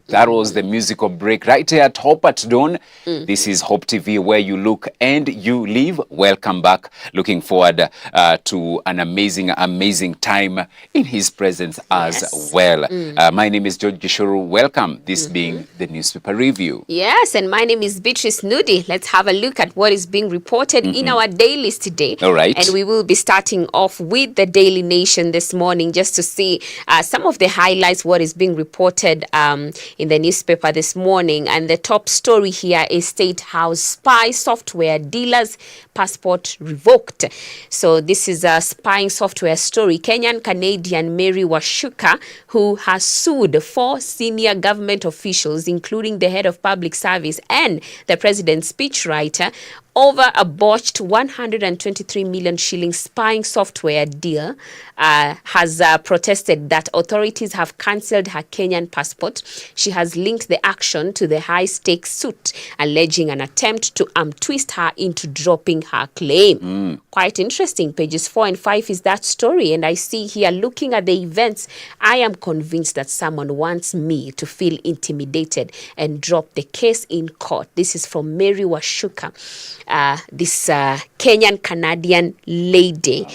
That was the musical break right here at Hope at Dawn. This is Hope TV, where you look and you live. Welcome back. Looking forward to an amazing time in his presence as well. My name is George Gishuru. Welcome. This being the newspaper review. Yes, and my name is Beatrice Nudi. Let's have a look at what is being reported in our dailies today. All right. And we will be starting off with the Daily Nation this morning, just to see some of the highlights, what is being reported in the newspaper this morning. And the top story here is State House spy software dealers passport revoked. So this is a spying software story. Kenyan Canadian Mary Washuka, who has sued 4 senior government officials, including the head of public service and the president's speechwriter, over a botched 123 million shilling spying software deal, has protested that authorities have cancelled her Kenyan passport. She has linked the action to the high-stakes suit, alleging an attempt to twist her into dropping her claim. Quite interesting. Pages 4 and 5 is that story. And I see here, looking at the events, I am convinced that someone wants me to feel intimidated and drop the case in court. This is from Mary Washuka. This Kenyan Canadian lady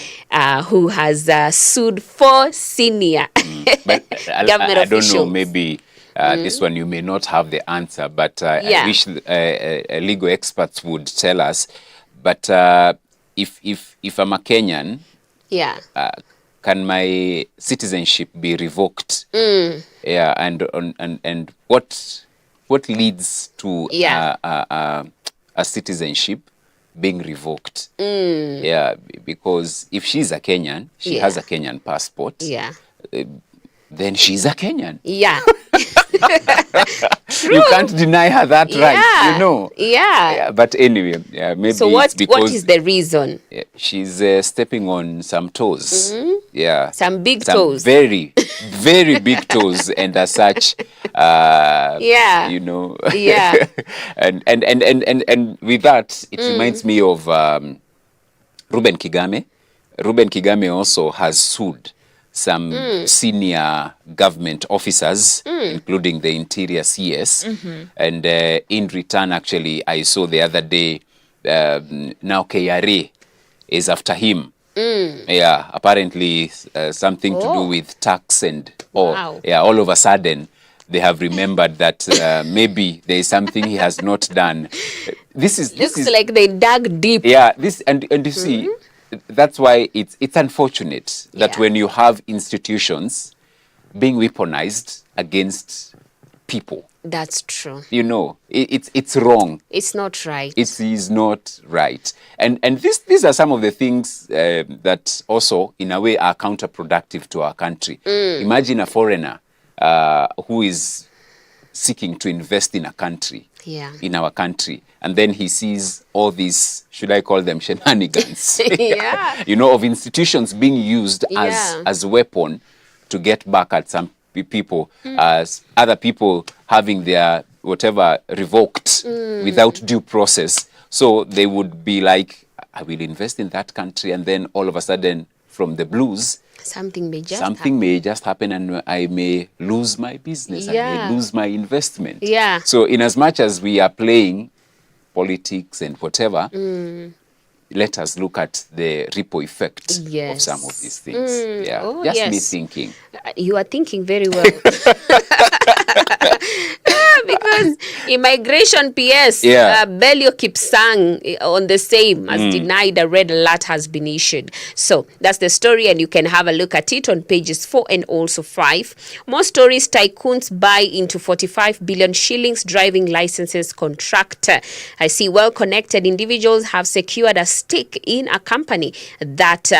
who has sued 4 senior government I don't officials. know, maybe this one you may not have the answer, but I wish legal experts would tell us. But if I'm a Kenyan, can my citizenship be revoked? Yeah, and what leads to a citizenship being revoked? Yeah, because if she's a Kenyan, she has a Kenyan passport. Then she's a Kenyan. You can't deny her that right, you know. But anyway, maybe so what is the reason? She's stepping on some toes. Some big toes. Very, very big toes, and as such, you know. and with that, it reminds me of Reuben Kigame. Reuben Kigame also has sued some senior government officers, including the Interior CS. And in return, actually, I saw the other day, now KRA is after him. Apparently something to do with tax and all of a sudden they have remembered that maybe there is something he has not done. This is like they dug deep. And you see, that's why it's unfortunate that when you have institutions being weaponized against people. That's true. You know, it's wrong. It's not right. It is not right. And these are some of the things that also, in a way, are counterproductive to our country. Imagine a foreigner who is seeking to invest in a country, in our country, and then he sees all these, should I call them shenanigans, you know, of institutions being used as a weapon to get back at some people, as other people having their whatever revoked without due process. So they would be like, I will invest in that country, and then all of a sudden, from the blues, something may just happen, and I may lose my business, I may lose my investment. So in as much as we are playing politics and whatever, let us look at the ripple effect of some of these things. Me thinking. You are thinking very well. Because Immigration PS, Belio Kipsang on the same has denied a red alert has been issued. So that's the story, and you can have a look at it on pages 4 and also 5. More stories: tycoons buy into 45 billion shillings driving licenses contract. I see well-connected individuals have secured a stake in a company that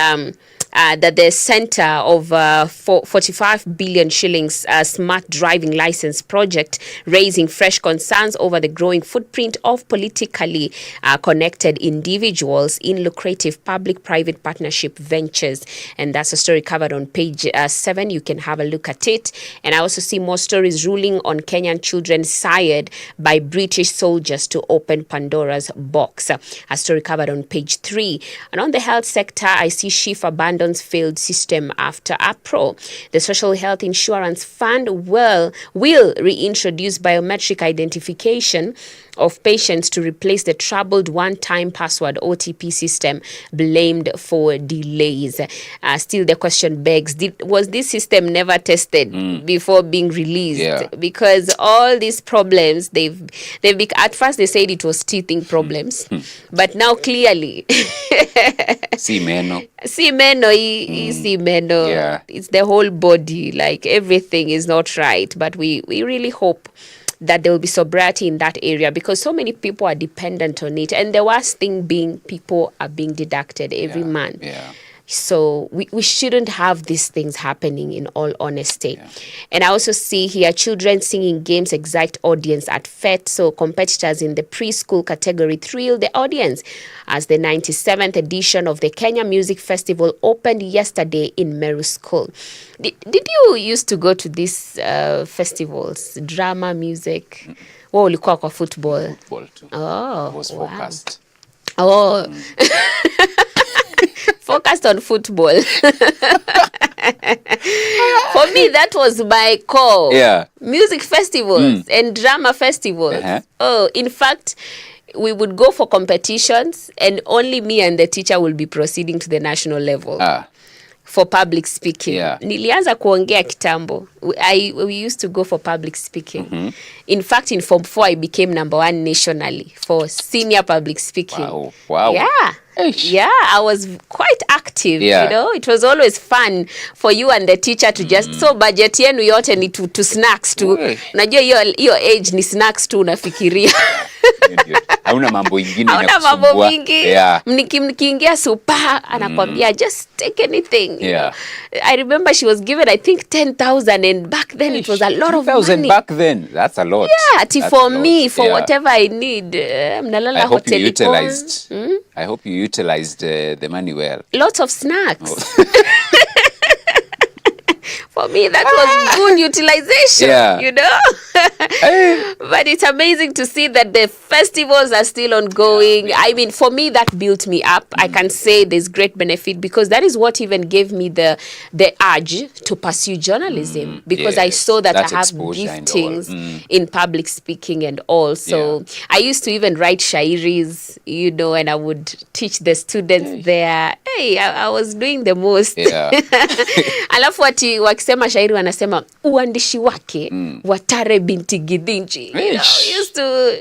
that the center of 45 billion shillings smart driving license project, raising fresh concerns over the growing footprint of politically connected individuals in lucrative public-private partnership ventures. And that's a story covered on page 7. You can have a look at it. And I also see more stories: ruling on Kenyan children sired by British soldiers to open Pandora's box. A story covered on page 3. And on the health sector, I see SHIF abandons London's failed system after April. The Social Health Insurance Fund will reintroduce biometric identification of patients to replace the troubled one-time password OTP system blamed for delays. Still, the question begs, was this system never tested before being released? Yeah. Because all these problems, at first they said it was teething problems, but now clearly Simeno. Yeah. It's the whole body, like everything is not right. But we really hope that there will be sobriety in that area, because so many people are dependent on it. And the worst thing being, people are being deducted every month. Yeah. So we shouldn't have these things happening, in all honesty. Yeah. And I also see here children singing games excite audience at FET. So competitors in the preschool category thrill the audience as the 97th edition of the Kenya Music Festival opened yesterday in Meru School. Did you used to go to these festivals, drama, music? What ulikuwa kwa football? Football too. Oh, was focused. Wow. Oh. Focused on football. For me, that was my core. Yeah. Music festivals and drama festivals. Uh-huh. Oh, in fact, we would go for competitions and only me and the teacher will be proceeding to the national level. For public speaking. Yeah. Nilianza kuongea kitambo. We used to go for public speaking. In fact, in Form 4, I became number 1 nationally for senior public speaking. Wow. Yeah. Eish. Yeah, I was quite active, Yeah. you know. It was always fun for you and the teacher to just, so budget yenu yote ni to snacks tu. Unajua hiyo age ni snacks tu unafikiria. Hauna mambo ingine Hauna mambo mingi. Yeah. Mkiingia super anakwambia just take anything. Yeah. I remember she was given, I think, 10,000, and back then it was a lot of 10,000 money. back then. That's a lot. Yeah, for me, for whatever I need. Mnalala I hope you hoteli utilized. I hope you utilized the money well. Lots of snacks. For me, that was good utilization, you know. But it's amazing to see that the festivals are still ongoing. I mean, for me, that built me up. I can say there's great benefit, because that is what even gave me the urge to pursue journalism, because I saw that I have giftings in public speaking and all. So I used to even write shairis, you know, and I would teach the students there. Hey, I was doing the most. Alafu wakisema shairi wanasema uandishi wake Watare binti Gidinji. You know, used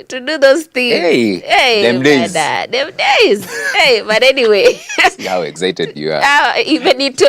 to do those things. Hey, them days. Them days. Hey, but anyway. See how excited you are.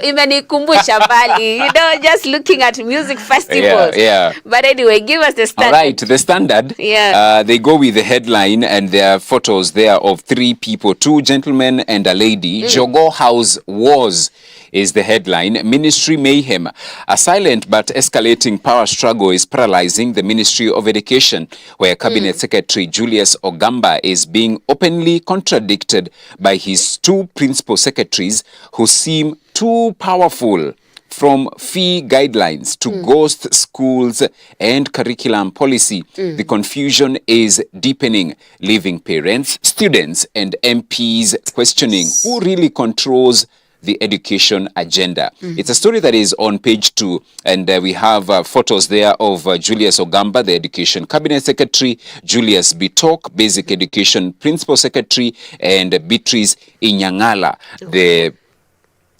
Imenikumbusha mbali. You know, just looking at music festivals. Yeah. But anyway, give us the standard. All right, the standard. Yeah. They go with the headline, and there are photos there of 3 people, 2 gentlemen and a lady. Jogoo House Wars is the headline. Ministry mayhem. A silent but escalating power struggle is paralyzing the Ministry of Education, where Cabinet Secretary Julius Ogamba is being openly contradicted by his 2 principal secretaries who seem too powerful, from fee guidelines to ghost schools and curriculum policy. The confusion is deepening, leaving parents, students and MPs questioning who really controls the education agenda. It's a story that is on page 2, and we have photos there of Julius Ogamba, the Education Cabinet Secretary, Julius Bitok, Basic Education Principal Secretary, and Beatrice Inyangala, the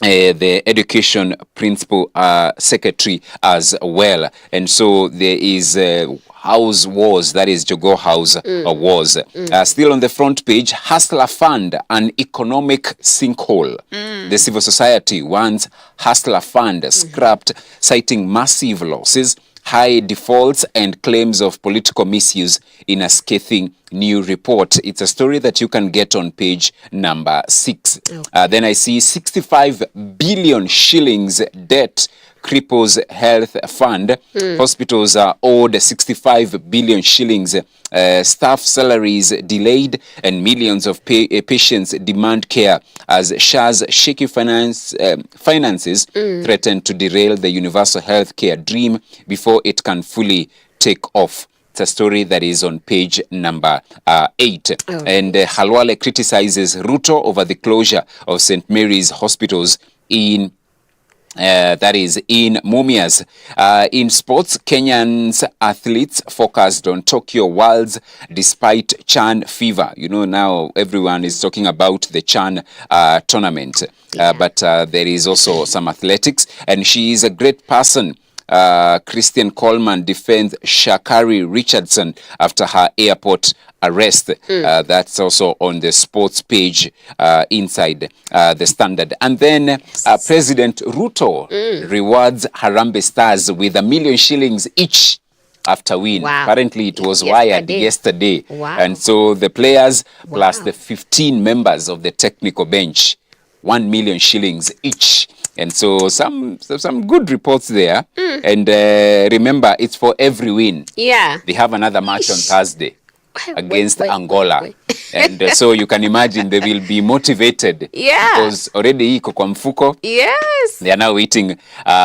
Education Principal Secretary as well. And so there is House Wars, that is Jogoo House Wars. Still on the front page, Hustler Fund, an economic sinkhole. The civil society wants Hustler Fund scrapped, citing massive losses, high defaults and claims of political misuse in a scathing new report. It's a story that you can get on page number 6. Then I see 65 billion shillings debt cripples health fund. Hospitals are owed 65 billion shillings. Staff salaries delayed, and millions of patients demand care as SHA's shaky finances threaten to derail the universal health care dream before it can fully take off. It's a story that is on page number 8. And Halwale criticizes Ruto over the closure of St. Mary's hospitals in that is in Mumias. In sports, Kenyans athletes focused on Tokyo Worlds despite Chan fever. You know, now everyone is talking about the Chan tournament, but there is also some athletics, and she is a great person. Christian Coleman defends Shakari Richardson after her airport arrest. That's also on the sports page inside the Standard. And then President Ruto rewards Harambee Stars with $1 million shillings each after win. Wow. Apparently it was wired yesterday. Wow. And so the players plus the 15 members of the technical bench, 1 million shillings each. And so some good reports there. And remember, it's for every win. Yeah. They have another match on Thursday against Angola. And so you can imagine they will be motivated. Yeah. Because already iko kwa mfuko. Yes. They are now waiting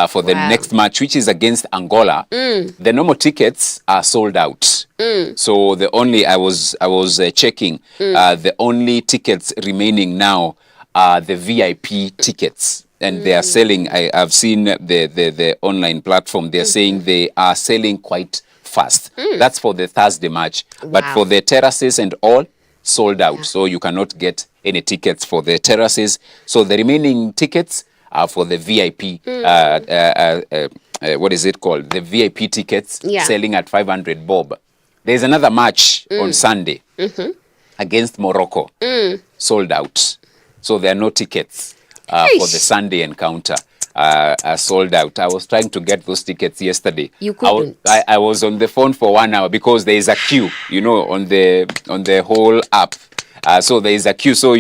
for the next match, which is against Angola. The normal tickets are sold out. So the only, I was checking, the only tickets remaining now are the VIP tickets. And they are selling, I've seen the online platform, they're saying they are selling quite fast. That's for the Thursday match. But for the terraces and all, sold out. So you cannot get any tickets for the terraces. So the remaining tickets are for the VIP, what is it called? The VIP tickets selling at 500 bob. There's another match on Sunday against Morocco. Sold out. So there are no tickets. For the Sunday encounter, sold out. I was trying to get those tickets yesterday. You couldn't. I was on the phone for 1 hour because there is a queue, you know, on the whole app. So there is a queue. So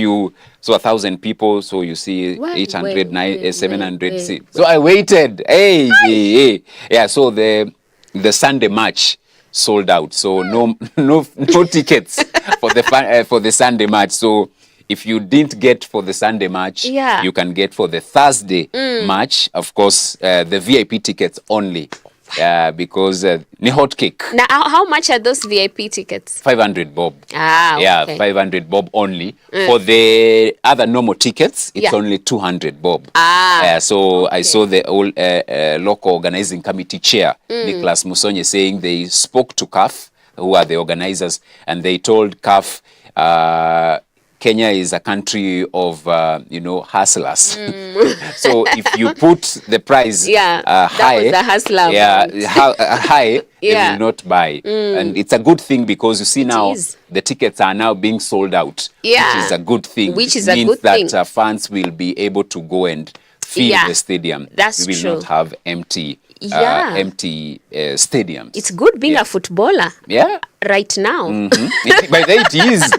1,000 people. So you see 800, 700. So I waited. Hey. Yeah. So the Sunday match sold out. So no tickets for the Sunday match. So if you didn't get for the Sunday match, you can get for the Thursday match. Of course, the VIP tickets only, because ni hot cake. Now, how much are those VIP tickets? 500 bob. Okay. Yeah, 500 bob only. For the other normal tickets, it's only 200 bob. So I saw the old local organizing committee chair, Nicholas Musonye, saying they spoke to CAF, who are the organizers, and they told CAF, Kenya is a country of, hustlers. So if you put the price high, that was the hustler. High, they will not buy. And it's a good thing because you see now the tickets are now being sold out, which is a good thing. Which is it means a good that fans will be able to go and fill the stadium. That's we will true. not have empty stadiums. It's good being a footballer. Yeah. Right now. By the way, it is.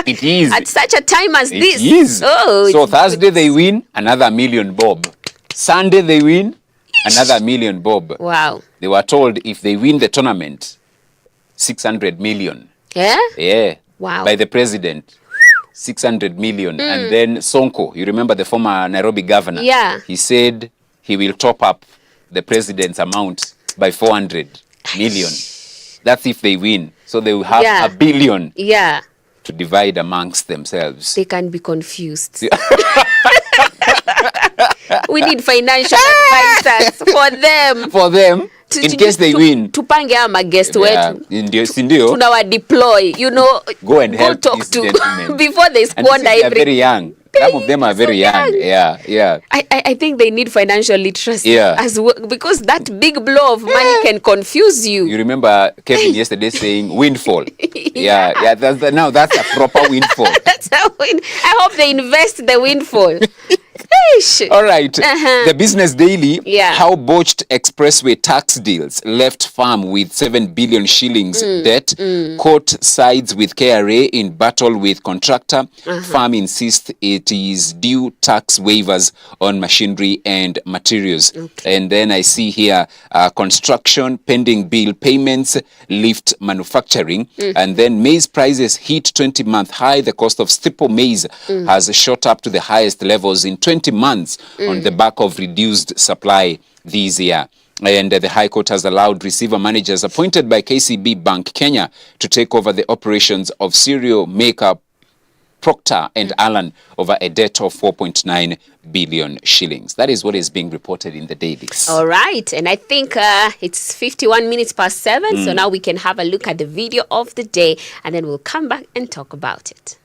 It is. At such a time as this. It is. Oh, so Thursday they win, another $1 million bob. Sunday they win, another $1 million bob. Wow. They were told if they win the tournament, 600 million. Yeah? Yeah. Wow. By the president. 600 million. And then Sonko, you remember the former Nairobi governor? Yeah. He said he will top up the president's amount by 400 million. That's if they win. So they will have $1 billion. Yeah. To divide amongst themselves. They can be confused. We need financial advisors for them. For them, in case they win. Tupange ama guest wetu. Ndio. Tunawa deploy, go and help talk these to gentlemen. Before they squander everything. They are very young. Some of them are very young. Yeah. I think they need financial literacy as well, because that big blow of money can confuse you. You remember Kevin yesterday saying windfall. Yeah. That's a proper windfall. That's a win. I hope they invest the windfall. All right. The Business Daily. How botched expressway tax deals left farm with 7 billion shillings debt. Court sides with KRA in battle with contractor. Farm insists it is due tax waivers on machinery and materials. And then I see here construction pending bill payments lift manufacturing. And then maize prices hit 20-month high. The cost of staple maize has shot up to the highest levels in 20 months on the back of reduced supply this year. And the High Court has allowed receiver managers appointed by KCB Bank Kenya to take over the operations of cereal maker Procter and Allen over a debt of 4.9 billion shillings. That is what is being reported in the dailies. All right. And I think it's 51 minutes past 7. So now we can have a look at the video of the day and then we'll come back and talk about it.